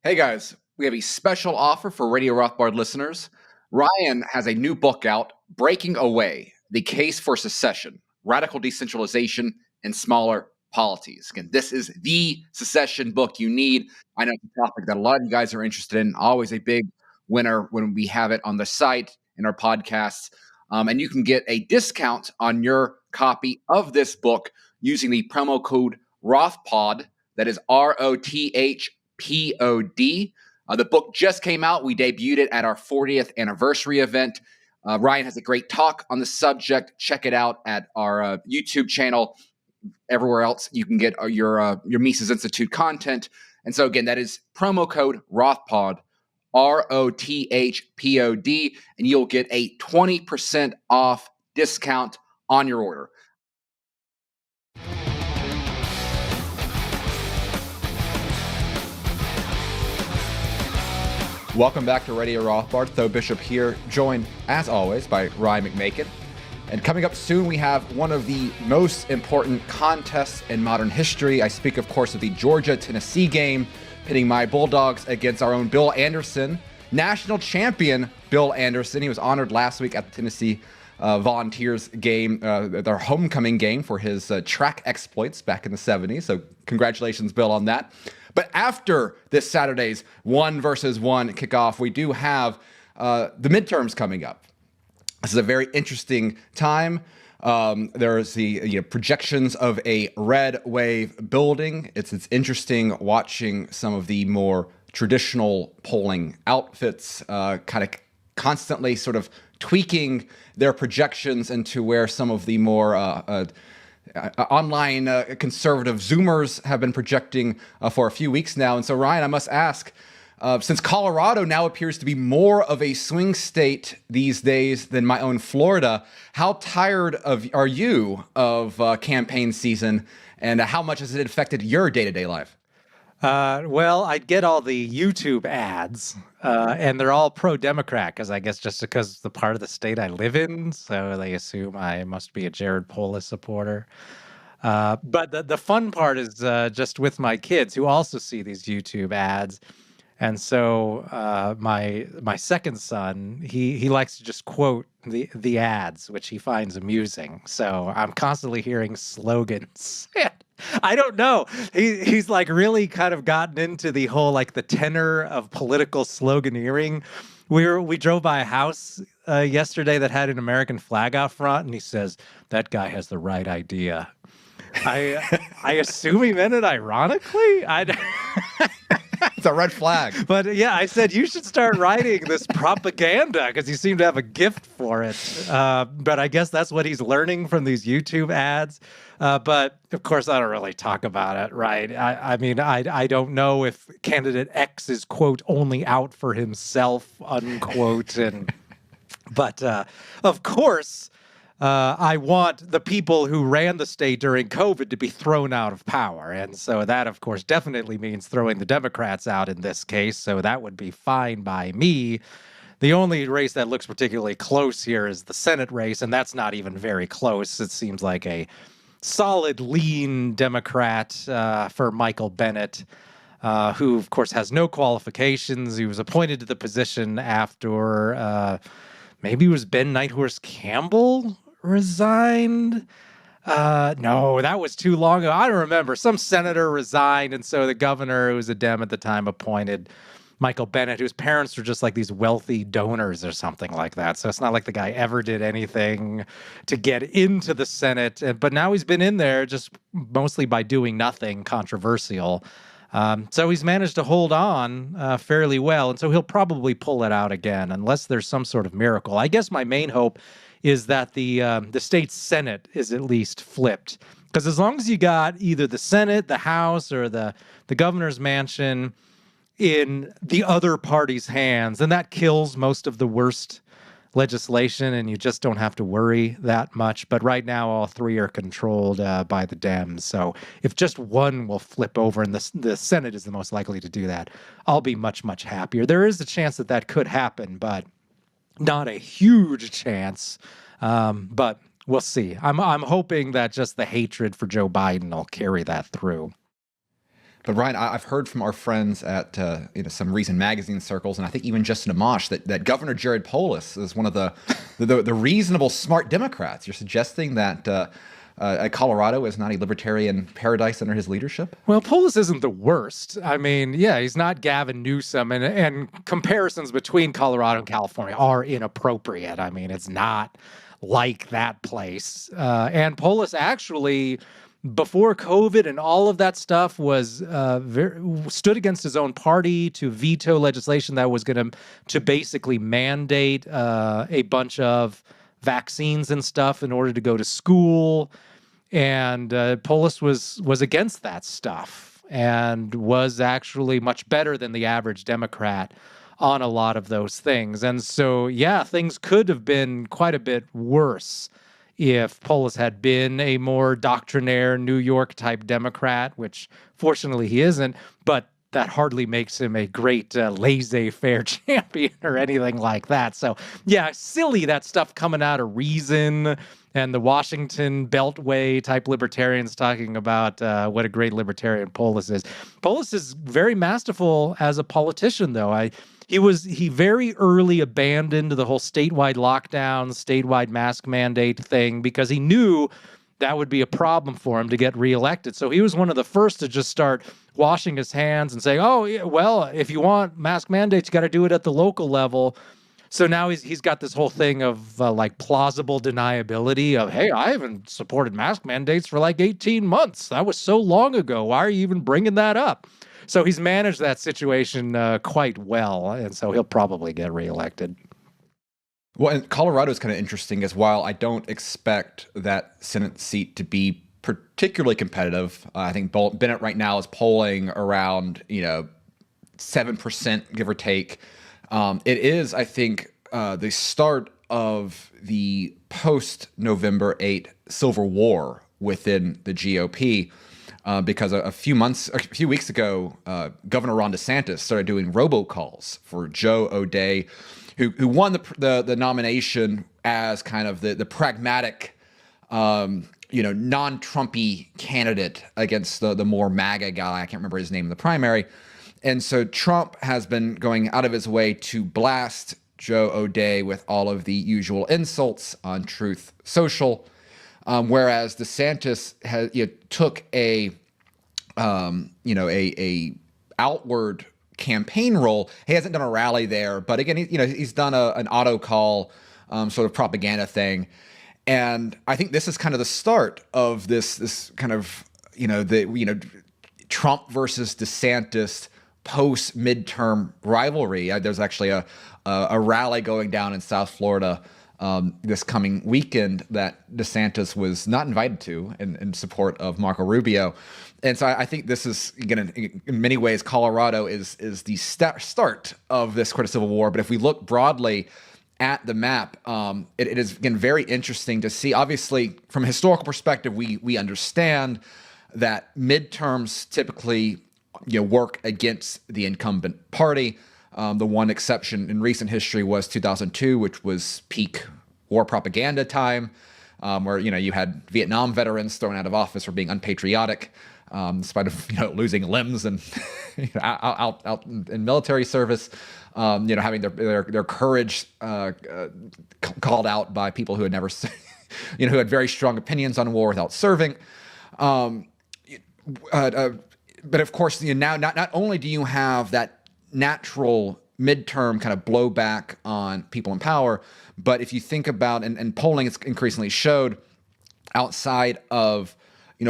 Hey guys, we have a special offer for Radio Rothbard listeners. Ryan has a new book out, Breaking Away, The Case for Secession, Radical Decentralization and Smaller Polities. Again, this is the secession book you need. I know it's a topic that a lot of you guys are interested in, always a big winner when we have it on the site in our podcasts. And you can get a discount on your copy of this book using the promo code Rothpod, that is ROTHPOD. The book just came out. We debuted it at our 40th anniversary event. Ryan has a great talk on the subject. Check it out at our YouTube channel. Everywhere else you can get your Mises Institute content. And so again, that is promo code Rothpod, ROTHPOD, and you'll get a 20% off discount on your order. Welcome back to Radio Rothbard. Tho Bishop here, joined as always by Ryan McMaken. And coming up soon, we have one of the most important contests in modern history. I speak, of course, of the Georgia-Tennessee game, pitting my Bulldogs against our own Bill Anderson, national champion Bill Anderson. He was honored last week at the Tennessee Volunteers game, their homecoming game for his track exploits back in the 70s. So congratulations, Bill, on that. But after this Saturday's 1-versus-1 kickoff, we do have the midterms coming up. This is a very interesting time. There's the projections of a red wave building. It's interesting watching some of the more traditional polling outfits kind of constantly sort of tweaking their projections into where some of the more online conservative Zoomers have been projecting for a few weeks now. And so, Ryan, I must ask, since Colorado now appears to be more of a swing state these days than my own Florida, how tired are you of campaign season, and how much has it affected your day-to-day life? Well, I get all the YouTube ads, and they're all pro-Democrat, because I guess just because the part of the state I live in, so they assume I must be a Jared Polis supporter. But the fun part is just with my kids, who also see these YouTube ads. And so my second son, he likes to just quote the ads, which he finds amusing. So I'm constantly hearing slogans. I don't know. He's like really kind of gotten into the whole like the tenor of political sloganeering. We drove by a house yesterday that had an American flag out front, and he says, "That guy has the right idea." I assume he meant it ironically. It's a red flag. But yeah, I said, you should start writing this propaganda because you seem to have a gift for it. But I guess that's what he's learning from these YouTube ads. But of course, I don't really talk about it, right? I mean, I don't know if candidate X is, quote, only out for himself, unquote. But of course, I want the people who ran the state during COVID to be thrown out of power. And so that, of course, definitely means throwing the Democrats out in this case. So that would be fine by me. The only race that looks particularly close here is the Senate race, and that's not even very close. It seems like a solid, lean Democrat for Michael Bennet, who, of course, has no qualifications. He was appointed to the position after maybe it was Ben Nighthorse Campbell resigned. No, that was too long ago. I don't remember. Some senator resigned, and so the governor, who was a Dem at the time, appointed Michael Bennet, whose parents were just like these wealthy donors or something like that. So it's not like the guy ever did anything to get into the Senate. But now he's been in there just mostly by doing nothing controversial. So he's managed to hold on fairly well. And so he'll probably pull it out again, unless there's some sort of miracle. I guess my main hope is that the state Senate is at least flipped. Because as long as you got either the Senate, the House, or the governor's mansion in the other party's hands, then that kills most of the worst legislation, and you just don't have to worry that much. But right now, all three are controlled by the Dems. So if just one will flip over, and the Senate is the most likely to do that, I'll be much, much happier. There is a chance that that could happen, but not a huge chance. But we'll see. I'm hoping that just the hatred for Joe Biden will carry that through. But Ryan, I've heard from our friends at some recent magazine circles, and I think even Justin Amash, that Governor Jared Polis is one of the reasonable, smart Democrats. You're suggesting that Colorado is not a libertarian paradise under his leadership? Well, Polis isn't the worst. I mean, yeah, he's not Gavin Newsom, and comparisons between Colorado and California are inappropriate. I mean, it's not like that place. And Polis actually, before COVID and all of that stuff, was stood against his own party to veto legislation that was going to basically mandate a bunch of vaccines and stuff in order to go to school. And Polis was against that stuff and was actually much better than the average Democrat on a lot of those things. And so, yeah, things could have been quite a bit worse if Polis had been a more doctrinaire New York type Democrat, which fortunately he isn't, but that hardly makes him a great laissez-faire champion or anything like that. So, yeah, silly that stuff coming out of Reason and the Washington Beltway type libertarians talking about what a great libertarian Polis is. Polis is very masterful as a politician, though. He very early abandoned the whole statewide lockdown, statewide mask mandate thing because he knew that would be a problem for him to get reelected. So he was one of the first to just start washing his hands and saying, oh, yeah, well, if you want mask mandates, you got to do it at the local level. So now he's got this whole thing of like plausible deniability of, hey, I haven't supported mask mandates for like 18 months. That was so long ago. Why are you even bringing that up? So he's managed that situation quite well, and so he'll probably get reelected. Well, and Colorado is kind of interesting as well. I don't expect that Senate seat to be particularly competitive. I think Bennett right now is polling around 7%, give or take. It is, I think, the start of the post-November 8 Civil War within the GOP, because a few weeks ago, Governor Ron DeSantis started doing robocalls for Joe O'Dea, who won the nomination as kind of the pragmatic, non-Trumpy candidate against the more MAGA guy. I can't remember his name in the primary. And so Trump has been going out of his way to blast Joe O'Dea with all of the usual insults on Truth Social, whereas DeSantis took a outward campaign role. He hasn't done a rally there, but again, he's done an auto call sort of propaganda thing, and I think this is kind of the start of this kind of Trump versus DeSantis post midterm rivalry. There's actually a rally going down in South Florida this coming weekend that DeSantis was not invited to in support of Marco Rubio. And so I think this is, again, in many ways, Colorado is the start of this critical civil war. But if we look broadly at the map, it is, again, very interesting to see. Obviously, from a historical perspective, we understand that midterms typically work against the incumbent party. The one exception in recent history was 2002, which was peak war propaganda time, where you had Vietnam veterans thrown out of office for being unpatriotic, in spite of losing limbs and out in military service, having their courage called out by people who had never, who had very strong opinions on war without serving. But of course, now not only do you have that natural midterm kind of blowback on people in power, but if you think about, and polling has increasingly showed, outside of,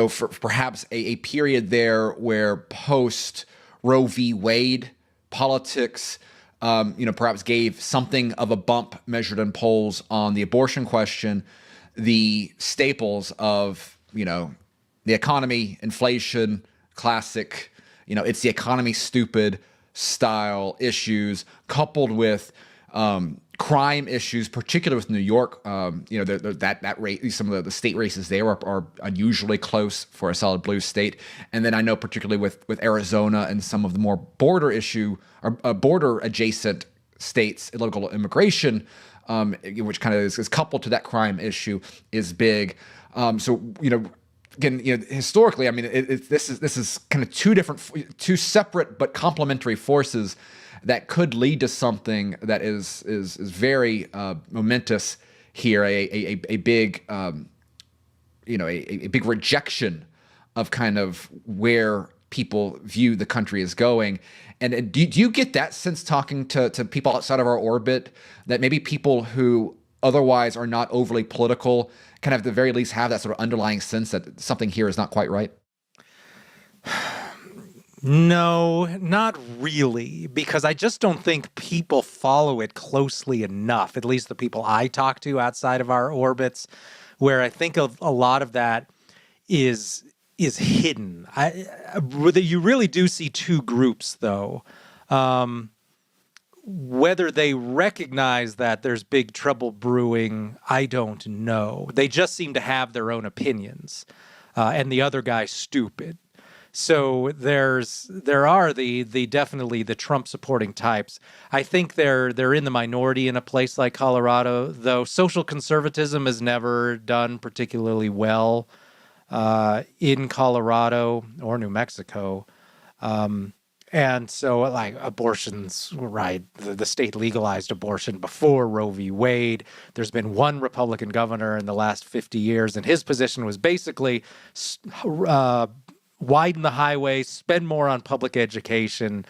for perhaps a period there where post Roe v. Wade politics, perhaps gave something of a bump measured in polls on the abortion question, the staples of, the economy, inflation, classic, it's the economy stupid style issues, coupled with crime issues, particularly with New York. That rate, some of the state races there are unusually close for a solid blue state. And then I know particularly with Arizona and some of the more border adjacent states, illegal immigration, which kind of is coupled to that crime issue, is big. So again, historically, I mean, this is kind of two separate but complementary forces that could lead to something that is very momentous here, a big a big rejection of kind of where people view the country is going. And do you get that sense talking to people outside of our orbit, that maybe people who otherwise are not overly political kind of at the very least have that sort of underlying sense that something here is not quite right? No, not really, because I just don't think people follow it closely enough, at least the people I talk to outside of our orbits, where I think a lot of that is hidden. You really do see two groups, though. Whether they recognize that there's big trouble brewing, I don't know. They just seem to have their own opinions, and the other guy's stupid. So there are definitely the Trump supporting types. I think they're in the minority in a place like Colorado, though. Social conservatism has never done particularly well in Colorado or New Mexico. And so, like, abortions, right? The state legalized abortion before Roe v. Wade. There's been one Republican governor in the last 50 years, and his position was basically widen the highway, spend more on public education,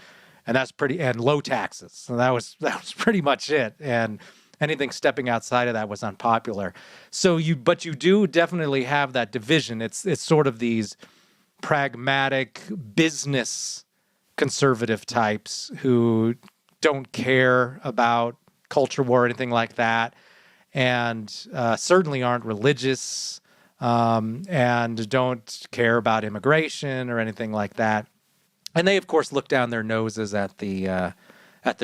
and low taxes. So that was pretty much it. And anything stepping outside of that was unpopular. So but you do definitely have that division. It's sort of these pragmatic business conservative types who don't care about culture war or anything like that, and certainly aren't religious, and don't care about immigration or anything like that. And they, of course, look down their noses at the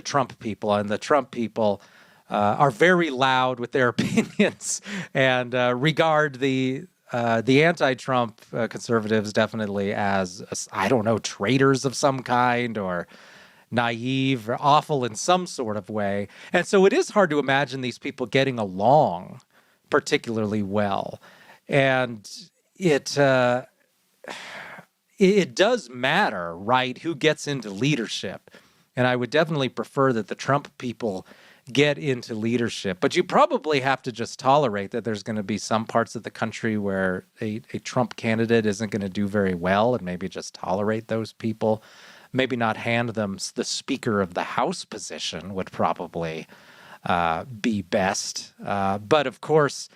Trump people, and the Trump people are very loud with their opinions and regard the anti-Trump conservatives definitely as, I don't know, traitors of some kind, or naive or awful in some sort of way. And so it is hard to imagine these people getting along particularly well. And it does matter, right, who gets into leadership. And I would definitely prefer that the Trump people get into leadership. But you probably have to just tolerate that there's going to be some parts of the country where a Trump candidate isn't going to do very well, and maybe just tolerate those people. Maybe not hand them the Speaker of the House position would probably be best. But of course,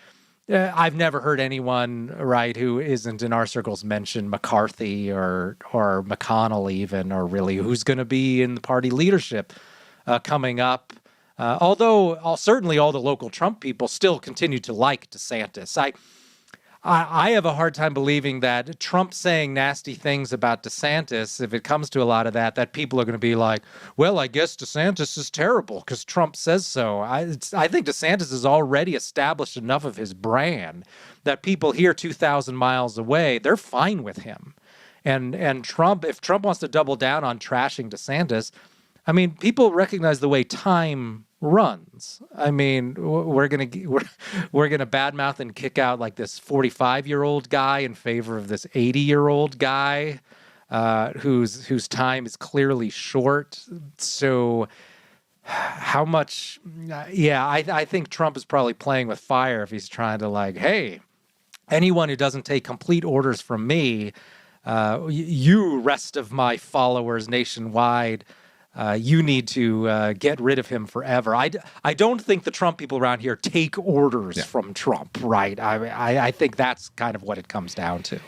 I've never heard anyone, right, who isn't in our circles mention McCarthy or McConnell even, or really who's going to be in the party leadership coming up. Although certainly all the local Trump people still continue to like DeSantis. I have a hard time believing that Trump saying nasty things about DeSantis, if it comes to a lot of that people are going to be like, well, I guess DeSantis is terrible because Trump says so. I think DeSantis has already established enough of his brand that people here 2,000 miles away, they're fine with him. And Trump, if Trump wants to double down on trashing DeSantis, I mean, people recognize the way time runs. I mean, we're gonna badmouth and kick out like this 45-year-old guy in favor of this 80-year-old guy whose time is clearly short. So, how much? Yeah, I think Trump is probably playing with fire if he's trying to, like, hey, anyone who doesn't take complete orders from me, you rest of my followers nationwide. You need to get rid of him forever. I don't think the Trump people around here take orders from Trump, right? I think that's kind of what it comes down to.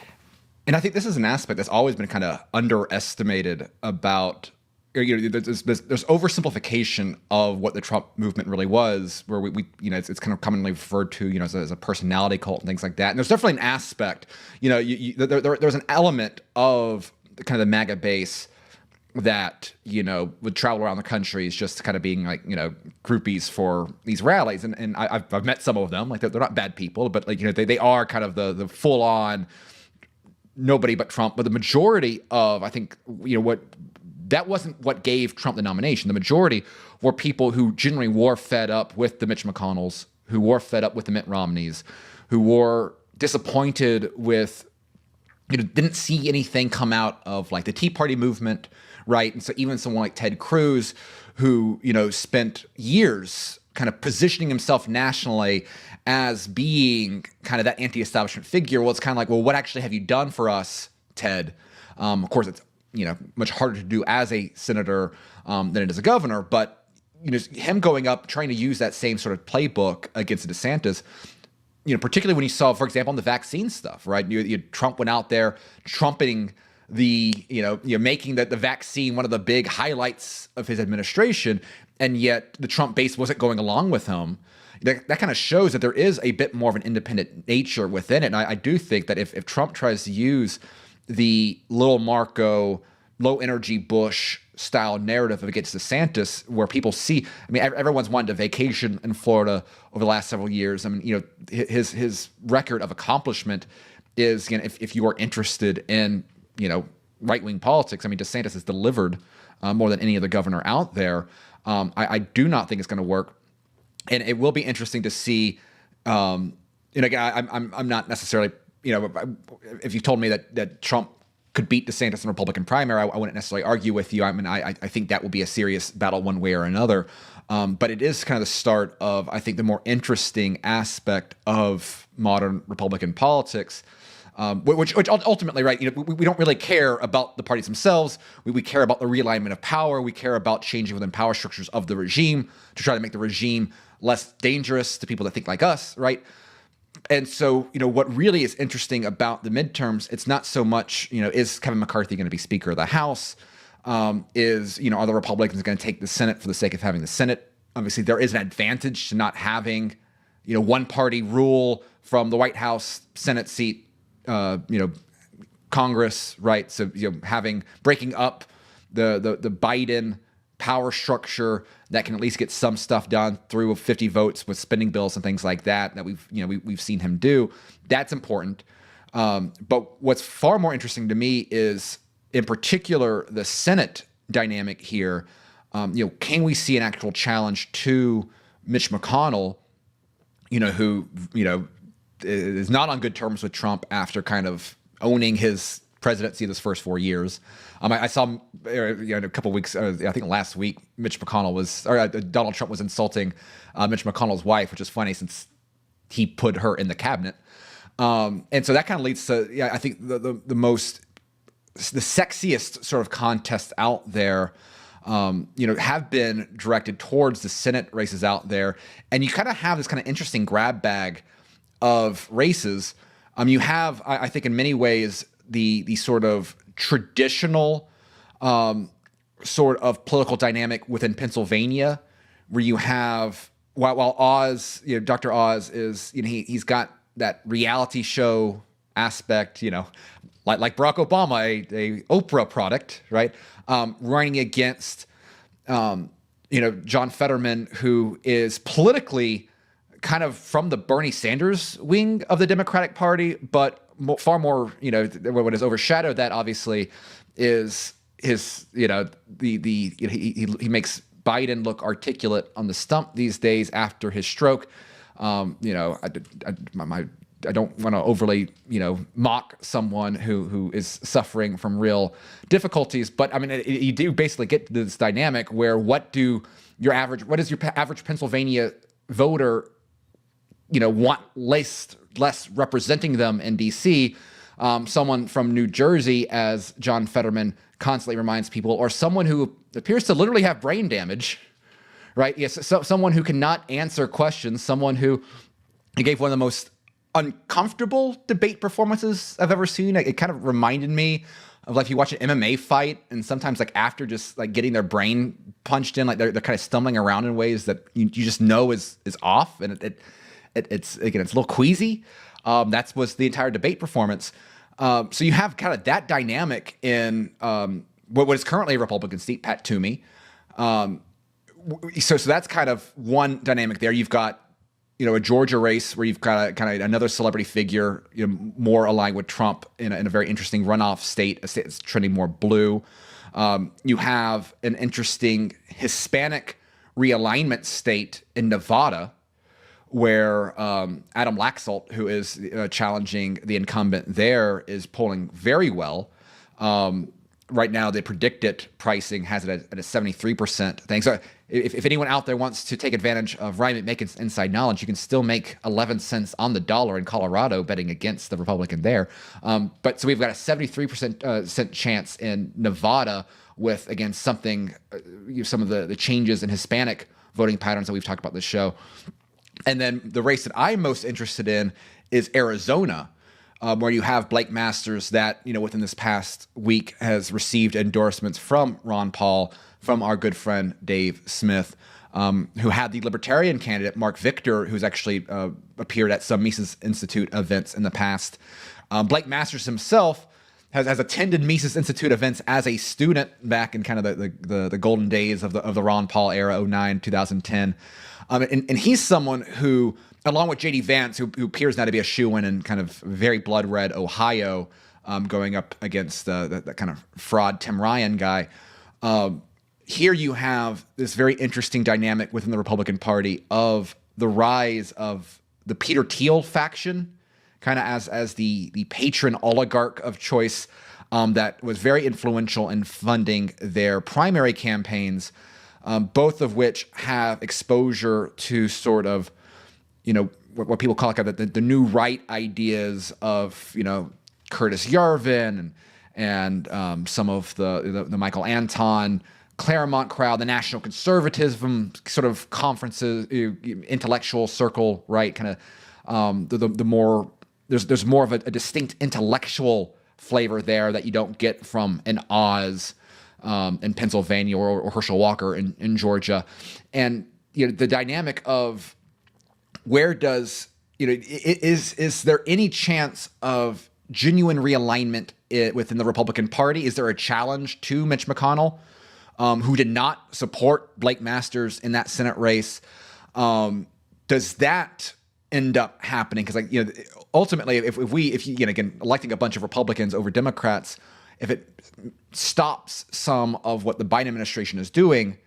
And I think this is an aspect that's always been kind of underestimated about, there's oversimplification of what the Trump movement really was, where we it's kind of commonly referred to, as a personality cult and things like that. And there's definitely an aspect, there's an element of kind of the MAGA base that, would travel around the country is just kind of being like, groupies for these rallies. And I've met some of them, like they're not bad people, but like, they are kind of the full on nobody but Trump. But the majority of, I think, that wasn't what gave Trump the nomination. The majority were people who generally were fed up with the Mitch McConnells, who were fed up with the Mitt Romneys, who were disappointed with didn't see anything come out of like the Tea Party movement, right? And so even someone like Ted Cruz, who, spent years kind of positioning himself nationally as being kind of that anti-establishment figure. Well, it's kind of like, well, what actually have you done for us, Ted? Of course, it's, much harder to do as a senator than it is a governor, but, him going up, trying to use that same sort of playbook against DeSantis, particularly when you saw, for example, on the vaccine stuff, right? Trump went out there trumpeting making the vaccine one of the big highlights of his administration, and yet the Trump base wasn't going along with him. That kind of shows that there is a bit more of an independent nature within it. And I do think that if Trump tries to use the little Marco, low energy Bush style narrative against DeSantis, where people see, everyone's wanted to vacation in Florida over the last several years. His record of accomplishment is, if you are interested in, right-wing politics, DeSantis has delivered more than any other governor out there. I do not think it's going to work. And it will be interesting to see, again, I'm not necessarily, if you told me that Trump could beat DeSantis in the Republican primary, I wouldn't necessarily argue with you. I think that will be a serious battle one way or another. But it is kind of the start of, I think, the more interesting aspect of modern Republican politics, which ultimately, right, we don't really care about the parties themselves. We care about the realignment of power. We care about changing within power structures of the regime to try to make the regime less dangerous to people that think like us, right? And so, what really is interesting about the midterms, it's not so much, is Kevin McCarthy going to be Speaker of the House? Are the Republicans going to take the Senate for the sake of having the Senate? Obviously, there is an advantage to not having, one party rule from the White House, Senate seat, Congress, right? So, breaking up the Biden power structure that can at least get some stuff done through 50 votes with spending bills and things like that we've seen him do. That's important. But what's far more interesting to me is, in particular, the Senate dynamic here. Can we see an actual challenge to Mitch McConnell, who, is not on good terms with Trump after kind of owning his presidency this first 4 years. I saw a couple of weeks, I think last week, Donald Trump was insulting Mitch McConnell's wife, which is funny since he put her in the cabinet. And so that kind of leads to, I think the sexiest sort of contest out there, have been directed towards the Senate races out there. And you kind of have this kind of interesting grab bag of races. You have, I think, in many ways, the sort of traditional sort of political dynamic within Pennsylvania, where you have, while Oz, Dr. Oz is, he's got that reality show aspect, like Barack Obama, a Oprah product, right? Running against, John Fetterman, who is politically kind of from the Bernie Sanders wing of the Democratic Party, but far more, what has overshadowed that obviously is his, he makes Biden look articulate on the stump these days after his stroke. I don't want to overly, mock someone who is suffering from real difficulties, but you do basically get to this dynamic where what does your average Pennsylvania voter, want less representing them in DC? Someone from New Jersey, as John Fetterman constantly reminds people, or someone who appears to literally have brain damage, right? Yes, so someone who cannot answer questions, someone who gave one of the most uncomfortable debate performances I've ever seen. It kind of reminded me of like you watch an MMA fight, and sometimes like after just like getting their brain punched in, like they're kind of stumbling around in ways that you just know is off, and it's a little queasy. That was the entire debate performance. So you have kind of that dynamic in what is currently a Republican seat, Pat Toomey. So that's kind of one dynamic there. You've got, a Georgia race where you've got kind of another celebrity figure, more aligned with Trump in a very interesting runoff state, a state that's trending more blue. You have an interesting Hispanic realignment state in Nevada, where Adam Laxalt, who is challenging the incumbent there, is polling very well. Right now, the predicted pricing has it at a 73% thing. So if anyone out there wants to take advantage of Ryan McMaken's inside knowledge, you can still make 11 cents on the dollar in Colorado betting against the Republican there. But so we've got a 73% cent chance in Nevada with, again, some of the changes in Hispanic voting patterns that we've talked about this show. And then the race that I'm most interested in is Arizona, where you have Blake Masters that, within this past week has received endorsements from Ron Paul, from our good friend Dave Smith, who had the Libertarian candidate, Mark Victor, who's actually appeared at some Mises Institute events in the past. Blake Masters himself has attended Mises Institute events as a student back in kind of the golden days of the Ron Paul era, 2009, 2010. And he's someone who, along with J.D. Vance, who appears now to be a shoo-in in kind of very blood-red Ohio, going up against that kind of fraud Tim Ryan guy. Here you have this very interesting dynamic within the Republican Party of the rise of the Peter Thiel faction, kind of as the patron oligarch of choice, that was very influential in funding their primary campaigns, both of which have exposure to sort of, what people call the new right ideas of, Curtis Yarvin and some of the Michael Anton Claremont crowd, the national conservatism sort of conferences, intellectual circle, right? Kind of the more there's more of a distinct intellectual flavor there that you don't get from an Oz in Pennsylvania or Herschel Walker in Georgia, and the dynamic of where does is there any chance of genuine realignment within the Republican Party? Is there a challenge to Mitch McConnell, who did not support Blake Masters in that Senate race? Does that end up happening? Because ultimately, if again, electing a bunch of Republicans over Democrats, if it stops some of what the Biden administration is doing,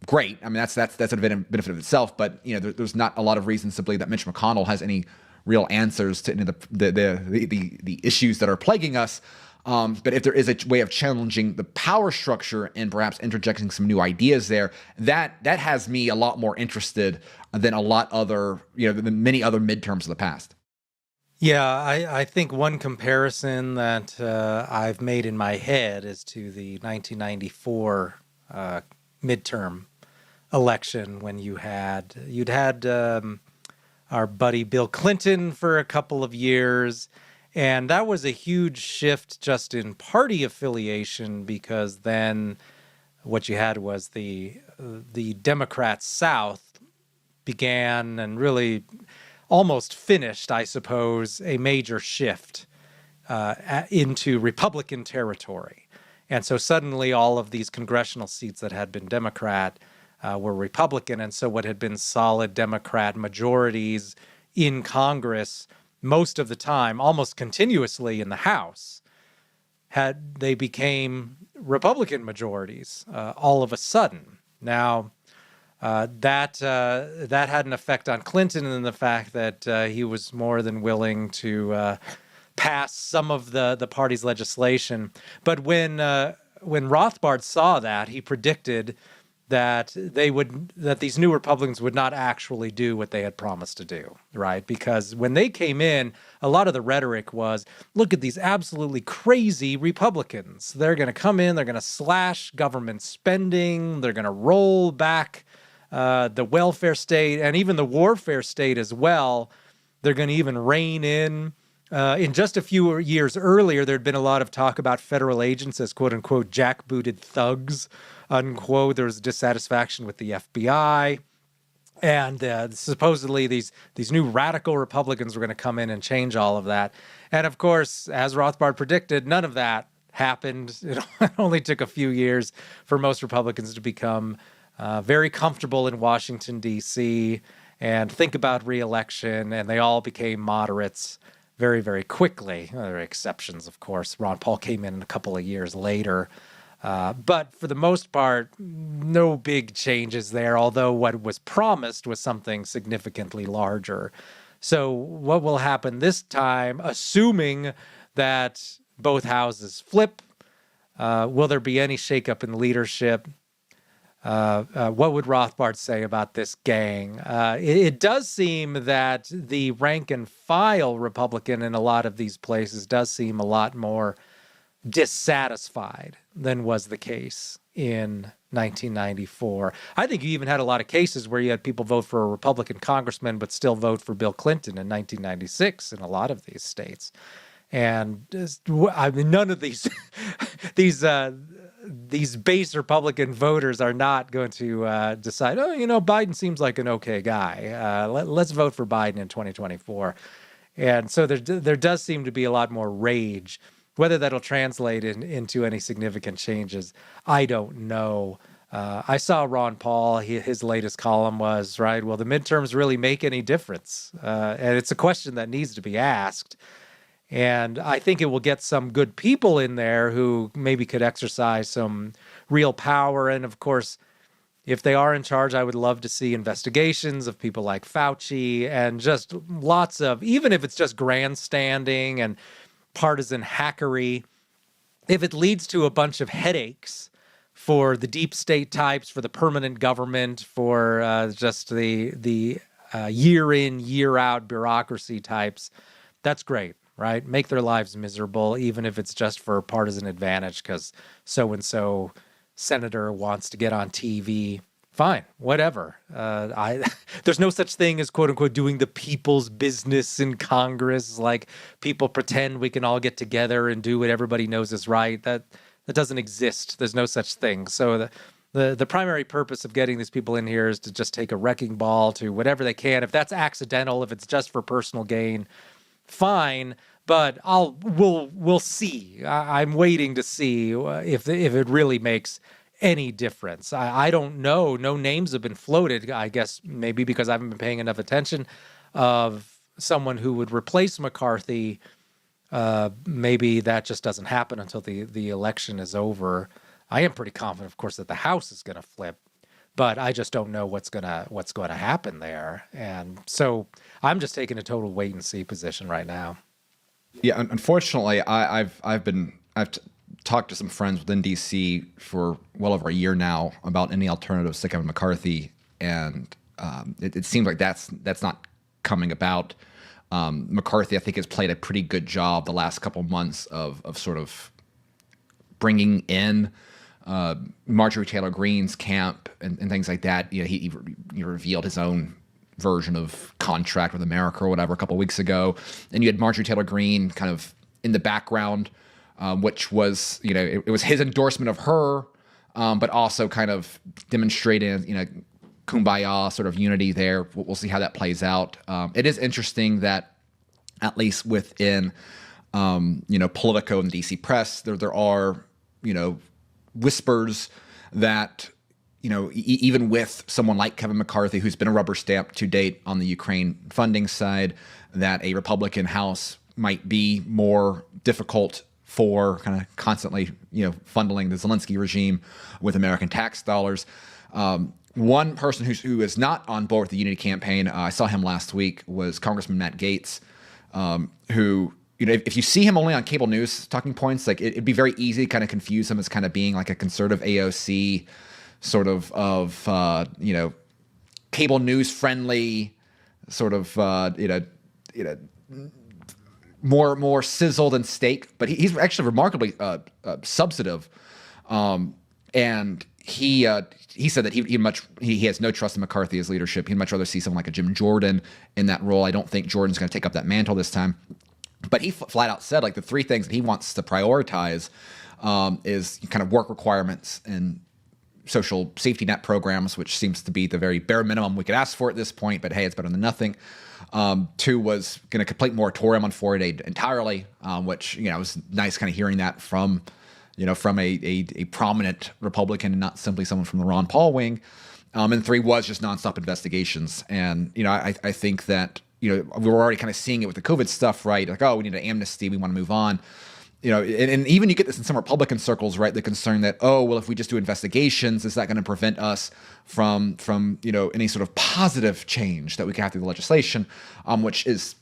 great. I mean, that's a benefit of itself. But there's not a lot of reasons to believe that Mitch McConnell has any real answers to any of the issues that are plaguing us. But if there is a way of challenging the power structure and perhaps interjecting some new ideas there, that has me a lot more interested than than many other midterms of the past. Yeah, I think one comparison that I've made in my head is to the 1994 midterm election, when you'd had our buddy Bill Clinton for a couple of years. And that was a huge shift just in party affiliation, because then what you had was the Democrat South began and really almost finished, I suppose, a major shift into Republican territory. And so suddenly all of these congressional seats that had been Democrat were Republican. And so what had been solid Democrat majorities in Congress most of the time, almost continuously in the House, they became Republican majorities all of a sudden. Now, that had an effect on Clinton in the fact that he was more than willing to pass some of the party's legislation. But when Rothbard saw that, he predicted that these new Republicans would not actually do what they had promised to do, right? Because when they came in, a lot of the rhetoric was, look at these absolutely crazy Republicans. They're going to come in, they're going to slash government spending, they're going to roll back the welfare state and even the warfare state as well. They're going to even rein in just a few years earlier, there'd been a lot of talk about federal agents as quote unquote jackbooted thugs, unquote. There was dissatisfaction with the FBI. And supposedly these new radical Republicans were going to come in and change all of that. And of course, as Rothbard predicted, none of that happened. It only took a few years for most Republicans to become very comfortable in Washington, D.C. and think about re-election, and they all became moderates very, very quickly. There are exceptions, of course. Ron Paul came in a couple of years later. But for the most part, no big changes there, although what was promised was something significantly larger. So what will happen this time, assuming that both houses flip? Will there be any shakeup in leadership? What would Rothbard say about this gang? It does seem that the rank and file Republican in a lot of these places does seem a lot more dissatisfied than was the case in 1994. I think you even had a lot of cases where you had people vote for a Republican congressman but still vote for Bill Clinton in 1996 in a lot of these states. And I mean, none of these these base Republican voters are not going to decide, oh, Biden seems like an okay guy. Let's vote for Biden in 2024. And so there does seem to be a lot more rage. Whether that'll translate into any significant changes, I don't know. I saw Ron Paul, his latest column was, right, will the midterms really make any difference? And it's a question that needs to be asked. And I think it will get some good people in there who maybe could exercise some real power. And of course, if they are in charge, I would love to see investigations of people like Fauci and just lots of, even if it's just grandstanding and partisan hackery, if it leads to a bunch of headaches for the deep state types, for the permanent government, for just the year in, year out bureaucracy types, that's great, right? Make their lives miserable, even if it's just for partisan advantage because so-and-so senator wants to get on TV. Fine, whatever. There's no such thing as quote unquote doing the people's business in Congress. Like people pretend we can all get together and do what everybody knows is right. That doesn't exist. There's no such thing. So the primary purpose of getting these people in here is to just take a wrecking ball to whatever they can. If that's accidental, if it's just for personal gain, fine. But we'll see. I'm waiting to see if it really makes any difference. I don't know. No names have been floated, I guess maybe because I haven't been paying enough attention, of someone who would replace McCarthy. Maybe that just doesn't happen until the election is over. I am pretty confident, of course, that the House is going to flip, but I just don't know what's going to happen there. And so I'm just taking a total wait and see position right now. Yeah, unfortunately, I've talked to some friends within DC for well over a year now about any alternatives to Kevin McCarthy, and it seems like that's not coming about. McCarthy, I think, has played a pretty good job the last couple of months of sort of bringing in Marjorie Taylor Greene's camp and things like that. He revealed his own version of Contract with America or whatever a couple of weeks ago, and you had Marjorie Taylor Greene kind of in the background. Which was, it was his endorsement of her, but also kind of demonstrating, kumbaya sort of unity there. We'll see how that plays out. It is interesting that at least within, Politico and the DC press, there are, whispers that, even with someone like Kevin McCarthy, who's been a rubber stamp to date on the Ukraine funding side, that a Republican House might be more difficult for kind of constantly, funneling the Zelensky regime with American tax dollars. One person who is not on board with the Unity campaign, I saw him last week, was Congressman Matt Gaetz, who, if you see him only on cable news talking points, like it'd be very easy to kind of confuse him as kind of being like a conservative AOC sort of cable news friendly sort of, more sizzled and steak, but he's actually remarkably substantive. And he said that he has no trust in McCarthy as leadership. He'd much rather see someone like a Jim Jordan in that role. I don't think Jordan's going to take up that mantle this time. But he flat out said, like, the three things that he wants to prioritize is kind of work requirements and social safety net programs, which seems to be the very bare minimum we could ask for at this point, but hey, it's better than nothing. Two was going to complete moratorium on foreign aid entirely, which, was nice kind of hearing that from a prominent Republican and not simply someone from the Ron Paul wing. And three was just nonstop investigations. And, I think that, we were already kind of seeing it with the COVID stuff, right? Like, oh, we need an amnesty. We want to move on. and even you get this in some Republican circles, right? The concern that, oh, well, if we just do investigations, is that going to prevent us from any sort of positive change that we can have through the legislation, which is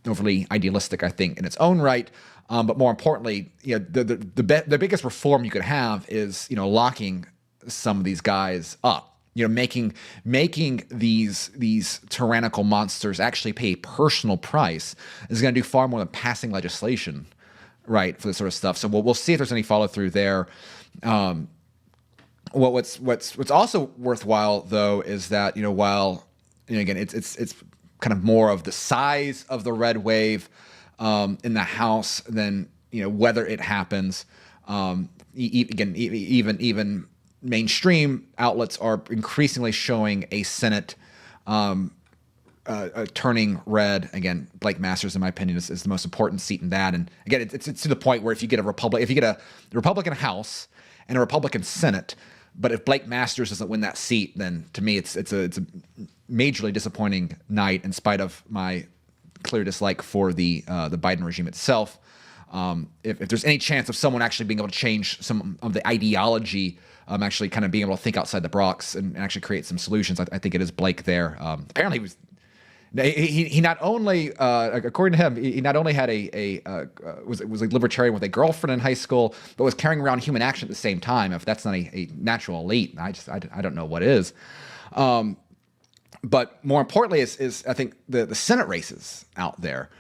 overly idealistic, I think, in its own right. But more importantly, the biggest reform you could have is, locking some of these guys up. Making these tyrannical monsters actually pay a personal price is going to do far more than passing legislation, right, for this sort of stuff. So we'll see if there's any follow through there. What's also worthwhile though is that while again it's kind of more of the size of the red wave in the House than whether it happens. Even mainstream outlets are increasingly showing a Senate turning red. Again, Blake Masters, in my opinion, is the most important seat in that. And again, it's to the point where if you get a Republican House and a Republican Senate, but if Blake Masters doesn't win that seat, then to me it's a majorly disappointing night. In spite of my clear dislike for the Biden regime itself, if there's any chance of someone actually being able to change some of the ideology, actually kind of being able to think outside the box and actually create some solutions, I think it is Blake there. Apparently he not only, according to him, he not only had was a libertarian with a girlfriend in high school, but was carrying around human action at the same time. If that's not a natural elite, I don't know what is. But more importantly is I think the Senate races out there.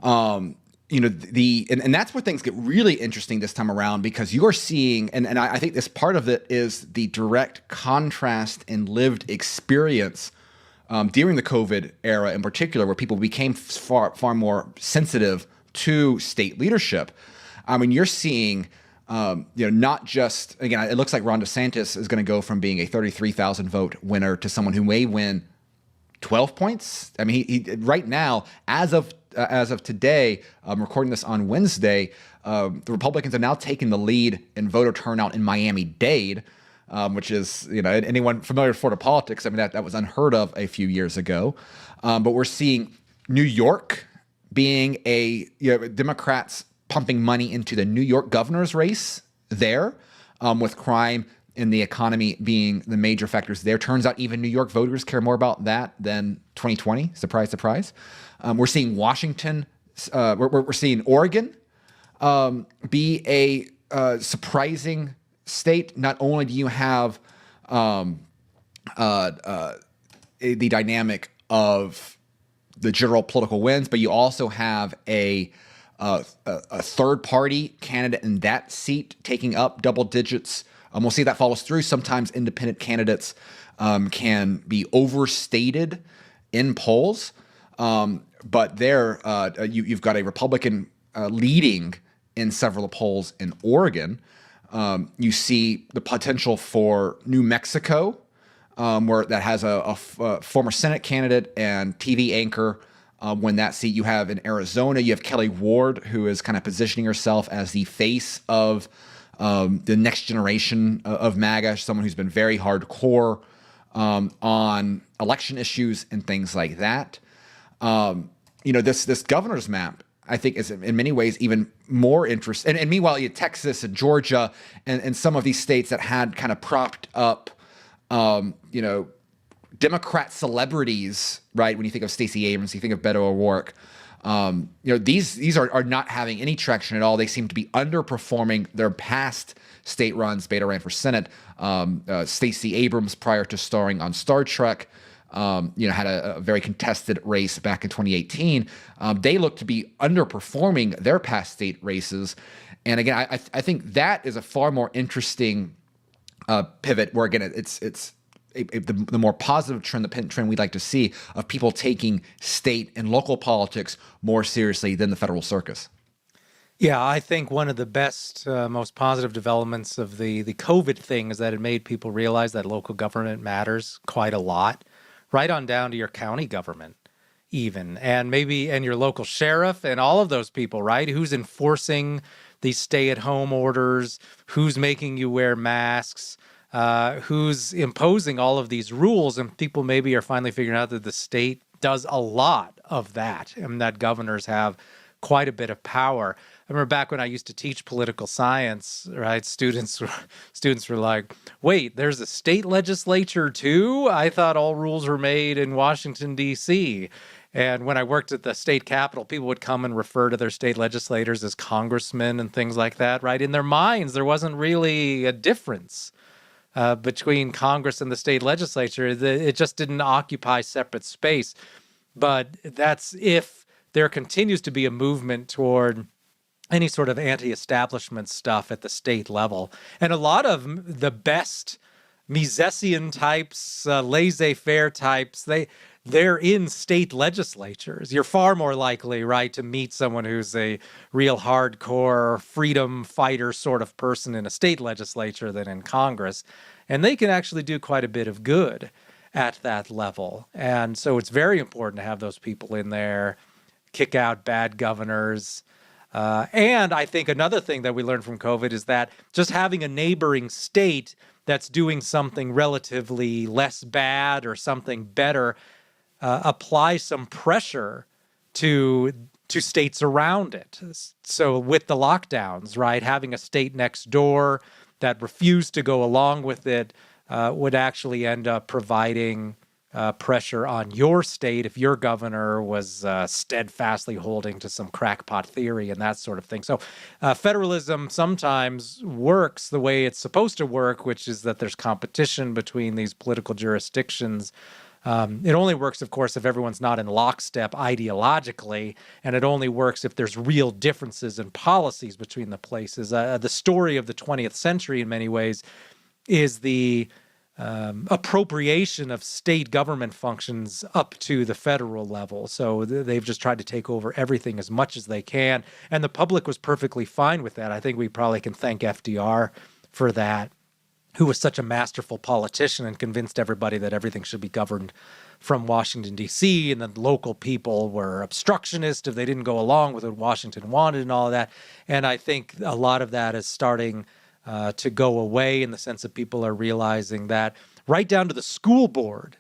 And that's where things get really interesting this time around, because you're seeing, and I think this part of it is the direct contrast and lived experience during the COVID era in particular, where people became far more sensitive to state leadership. I mean, you're seeing, not just, again, it looks like Ron DeSantis is going to go from being a 33,000 vote winner to someone who may win 12 points. I mean, he right now, as of today, I'm recording this on Wednesday, the Republicans are now taking the lead in voter turnout in Miami-Dade, which is, anyone familiar with Florida politics, I mean, that was unheard of a few years ago. But we're seeing New York being Democrats pumping money into the New York governor's race there, with crime and the economy being the major factors there. Turns out even New York voters care more about that than 2020. Surprise, surprise. We're seeing Washington, we're seeing Oregon be a surprising state. Not only do you have the dynamic of the general political wins, but you also have a third-party candidate in that seat taking up double digits. We'll see if that follows through. Sometimes independent candidates can be overstated in polls. But there, you've got a Republican leading in several polls in Oregon. You see the potential for New Mexico, where that has a former Senate candidate and TV anchor win that seat. You have in Arizona, you have Kelly Ward, who is kind of positioning herself as the face of the next generation of MAGA, someone who's been very hardcore on election issues and things like that. This governor's map, I think, is in many ways even more interesting. And meanwhile, you have Texas and Georgia and some of these states that had kind of propped up, Democrat celebrities, right? When you think of Stacey Abrams, you think of Beto O'Rourke. These are not having any traction at all. They seem to be underperforming their past state runs. Beto ran for Senate. Stacey Abrams, prior to starring on Star Trek, had a very contested race back in 2018. They look to be underperforming their past state races. And again, I think that is a far more interesting pivot, where again, it's the more positive trend, the trend we'd like to see of people taking state and local politics more seriously than the federal circus. Yeah, I think one of the best, most positive developments of the COVID thing is that it made people realize that local government matters quite a lot, right on down to your county government even, and your local sheriff and all of those people, right? Who's enforcing these stay-at-home orders, who's making you wear masks, who's imposing all of these rules, and people maybe are finally figuring out that the state does a lot of that, and that governors have quite a bit of power. I remember back when I used to teach political science, right? Students were like, wait, there's a state legislature too? I thought all rules were made in Washington, D.C. And when I worked at the state capitol, people would come and refer to their state legislators as congressmen and things like that, right? In their minds, there wasn't really a difference between Congress and the state legislature. It just didn't occupy separate space. But that's if there continues to be a movement toward any sort of anti-establishment stuff at the state level. And a lot of the best Misesian types, laissez-faire types, they're in state legislatures. You're far more likely, right, to meet someone who's a real hardcore freedom fighter sort of person in a state legislature than in Congress. And they can actually do quite a bit of good at that level. And so it's very important to have those people in there, kick out bad governors. And I think another thing that we learned from COVID is that just having a neighboring state that's doing something relatively less bad or something better applies some pressure to states around it. So with the lockdowns, right, having a state next door that refused to go along with it would actually end up providing pressure on your state if your governor was steadfastly holding to some crackpot theory and that sort of thing. So federalism sometimes works the way it's supposed to work, which is that there's competition between these political jurisdictions. It only works, of course, if everyone's not in lockstep ideologically, and it only works if there's real differences in policies between the places. The story of the 20th century, in many ways, is the appropriation of state government functions up to the federal level. So they've just tried to take over everything as much as they can. And the public was perfectly fine with that. I think we probably can thank FDR for that, who was such a masterful politician and convinced everybody that everything should be governed from Washington, D.C., and then local people were obstructionist if they didn't go along with what Washington wanted and all of that. And I think a lot of that is starting to go away in the sense that people are realizing that right down to the school board,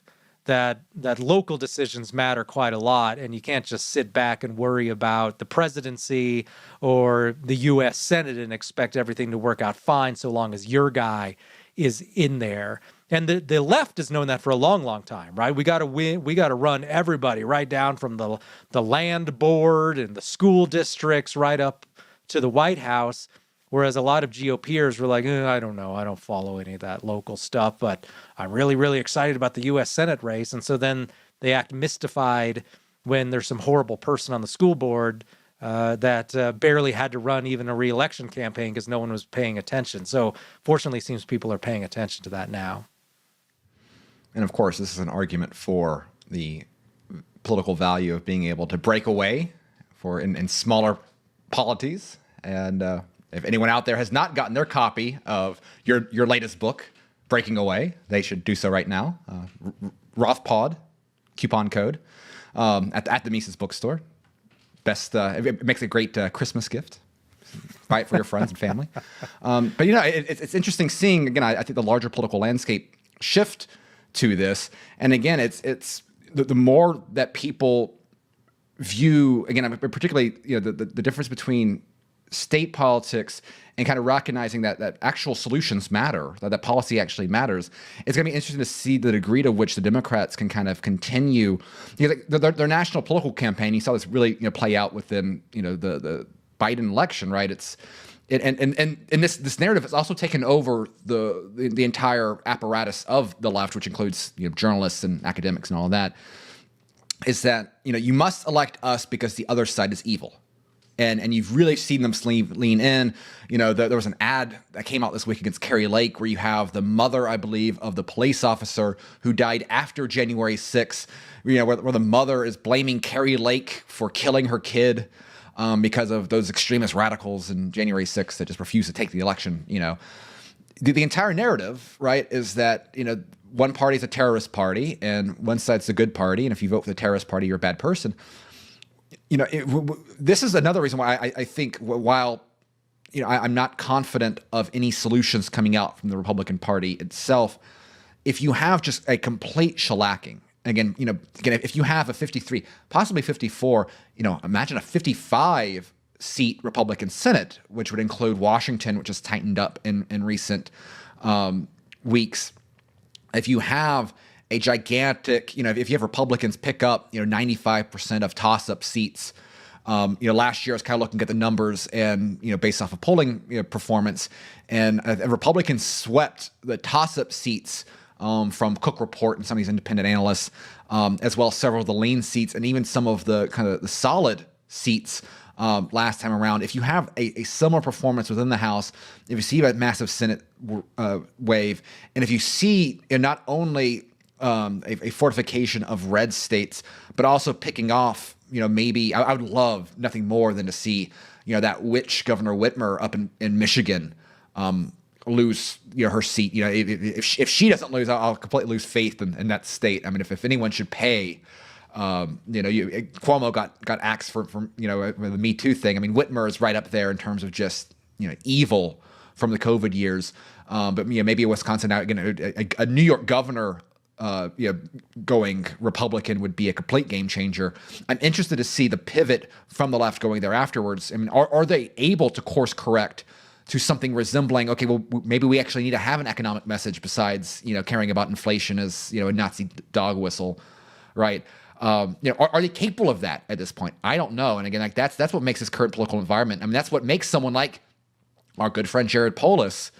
that local decisions matter quite a lot, and you can't just sit back and worry about the presidency or the U.S. Senate and expect everything to work out fine so long as your guy is in there. And the left has known that for a long, long time, right? We got to win. We got to run everybody right down from the land board and the school districts right up to the White House. Whereas a lot of GOPers were like, I don't know. I don't follow any of that local stuff, but I'm really, really excited about the U.S. Senate race. And so then they act mystified when there's some horrible person on the school board that barely had to run even a re-election campaign because no one was paying attention. So fortunately, it seems people are paying attention to that now. And of course, this is an argument for the political value of being able to break away in smaller polities. And if anyone out there has not gotten their copy of your latest book, Breaking Away, they should do so right now. Rothbard, coupon code, at the Mises bookstore. It makes a great Christmas gift. Buy it for your friends and family. But it's interesting seeing, again, I think the larger political landscape shift to this. And again, it's the more that people view, again, particularly the difference between state politics and kind of recognizing that actual solutions matter, that policy actually matters. It's going to be interesting to see the degree to which the Democrats can kind of continue their national political campaign. You saw this really play out within the Biden election, right? And this narrative has also taken over the entire apparatus of the left, which includes journalists and academics and all of that. Is that you must elect us because the other side is evil. And you've really seen them lean in. There was an ad that came out this week against Carrie Lake where you have the mother, I believe, of the police officer who died after January 6th, where the mother is blaming Carrie Lake for killing her kid because of those extremist radicals in January 6th that just refused to take the election. The entire narrative, right, is that, one party is a terrorist party and one side's a good party. And if you vote for the terrorist party, you're a bad person. This is another reason why I think while I'm not confident of any solutions coming out from the Republican Party itself, if you have just a complete shellacking, again, if you have a 53, possibly 54, imagine a 55 seat Republican Senate, which would include Washington, which has tightened up in recent weeks. If you have a gigantic, if you have Republicans pick up, 95% of toss-up seats, last year I was kind of looking at the numbers and, based off of polling performance, and Republicans swept the toss-up seats from Cook Report and some of these independent analysts, as well as several of the lean seats and even some of the kind of the solid seats last time around. If you have a similar performance within the House, if you see a massive Senate wave, and if you see not only a fortification of red states, but also picking off, maybe I would love nothing more than to see, that witch Governor Whitmer up in Michigan lose, her seat. If she doesn't lose, I'll completely lose faith in that state. I mean, if anyone should pay, Cuomo got axed for the Me Too thing. I mean, Whitmer is right up there in terms of just evil from the COVID years. But maybe a Wisconsin now, a New York governor going Republican would be a complete game changer. I'm interested to see the pivot from the left going there afterwards. I mean, are they able to course correct to something resembling, okay, well, maybe we actually need to have an economic message besides, caring about inflation as, a Nazi dog whistle, right? Are they capable of that at this point? I don't know. And again, that's what makes this current political environment. I mean, that's what makes someone like our good friend Jared Polis,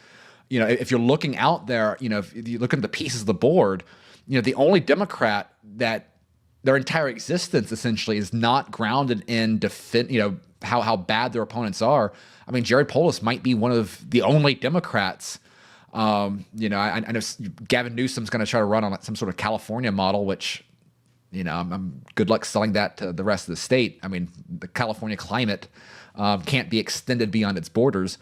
if you're looking out there, if you look at the pieces of the board, the only Democrat that their entire existence essentially is not grounded in how bad their opponents are. I mean, Jared Polis might be one of the only Democrats. I know Gavin Newsom's going to try to run on some sort of California model, which, I'm good luck selling that to the rest of the state. I mean, the climate can't be extended beyond its borders.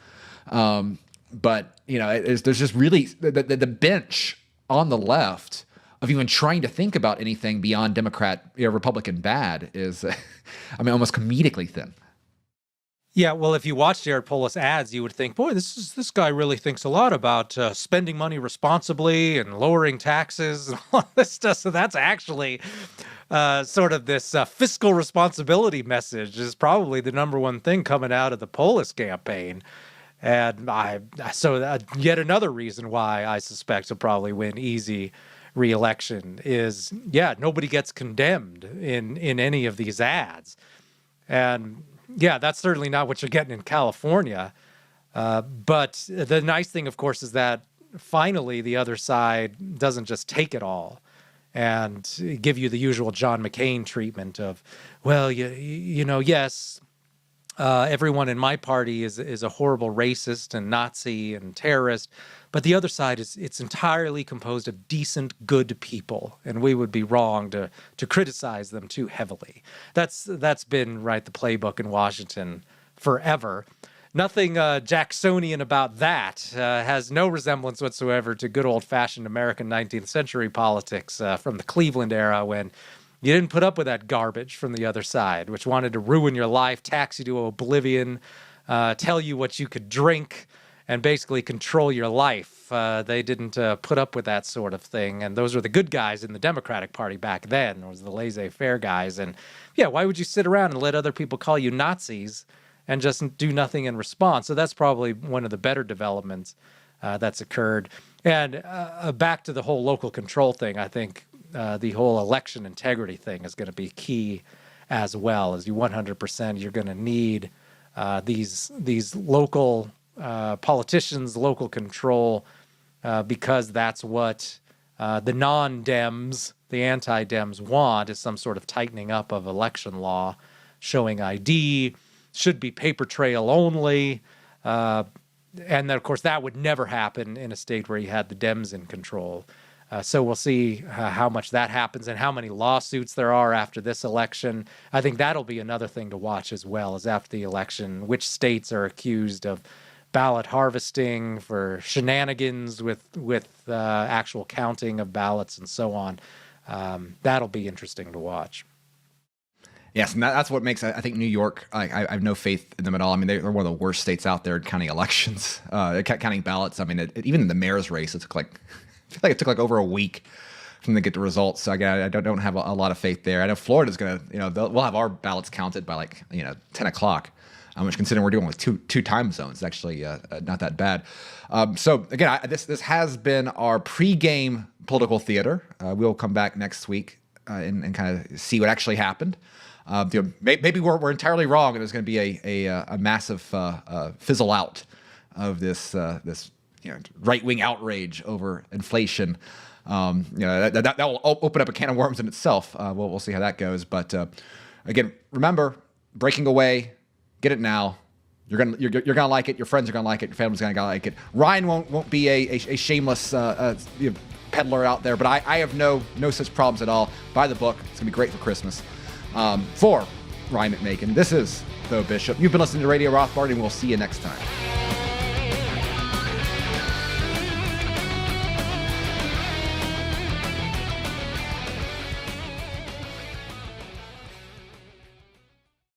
But there's just really the bench on the left of even trying to think about anything beyond Democrat, Republican bad is, almost comedically thin. Yeah, well, if you watch Jared Polis ads, you would think, boy, this guy really thinks a lot about spending money responsibly and lowering taxes and all this stuff. So that's actually sort of this fiscal responsibility message is probably the number one thing coming out of the Polis campaign. And yet another reason why I suspect he'll probably win easy re-election is, nobody gets condemned in any of these ads. And yeah, that's certainly not what you're getting in California. But the nice thing, of course, is that finally the other side doesn't just take it all and give you the usual John McCain treatment of, well, yes, everyone in my party is a horrible racist and Nazi and terrorist, but the other side it's entirely composed of decent, good people, and we would be wrong to criticize them too heavily. That's been the playbook in Washington forever. Nothing Jacksonian about that. Has no resemblance whatsoever to good old-fashioned American 19th century politics from the Cleveland era when you didn't put up with that garbage from the other side, which wanted to ruin your life, tax you to oblivion, tell you what you could drink, and basically control your life. They didn't put up with that sort of thing. And those were the good guys in the Democratic Party back then. It was the laissez-faire guys. And why would you sit around and let other people call you Nazis and just do nothing in response? So that's probably one of the better developments that's occurred. And back to the whole local control thing, I think the whole election integrity thing is going to be key as well. As you 100%, you're going to need these local politicians, local control, because that's what the non-Dems, the anti-Dems want, is some sort of tightening up of election law, showing ID, should be paper trail only. And then, of course, that would never happen in a state where you had the Dems in control. So we'll see how much that happens and how many lawsuits there are after this election. I think that'll be another thing to watch as well, is after the election, which states are accused of ballot harvesting for shenanigans with actual counting of ballots and so on. That'll be interesting to watch. Yes, and that's what makes, I think, New York, I have no faith in them at all. I mean, they're one of the worst states out there at counting elections, counting ballots. I mean, even in the mayor's race, I feel like it took over a week for them to get the results. So I don't have a lot of faith there. I know Florida's going to, we'll have our ballots counted by 10 o'clock. which considering we're dealing with two time zones, is actually not that bad. So again, this has been our pregame political theater. We'll come back next week and kind of see what actually happened. Maybe we're entirely wrong, and there's going to be a massive fizzle out of this right-wing outrage over inflation. That will open up a can of worms in itself. We'll see how that goes. But again, remember, breaking away, get it now. You're gonna like it. Your friends are gonna like it. Your family's gonna like it. Ryan won't be a shameless peddler out there, but I have no such problems at all. Buy the book. It's gonna be great for Christmas. For Ryan McMaken, this is Tho Bishop. You've been listening to Radio Rothbard, and we'll see you next time.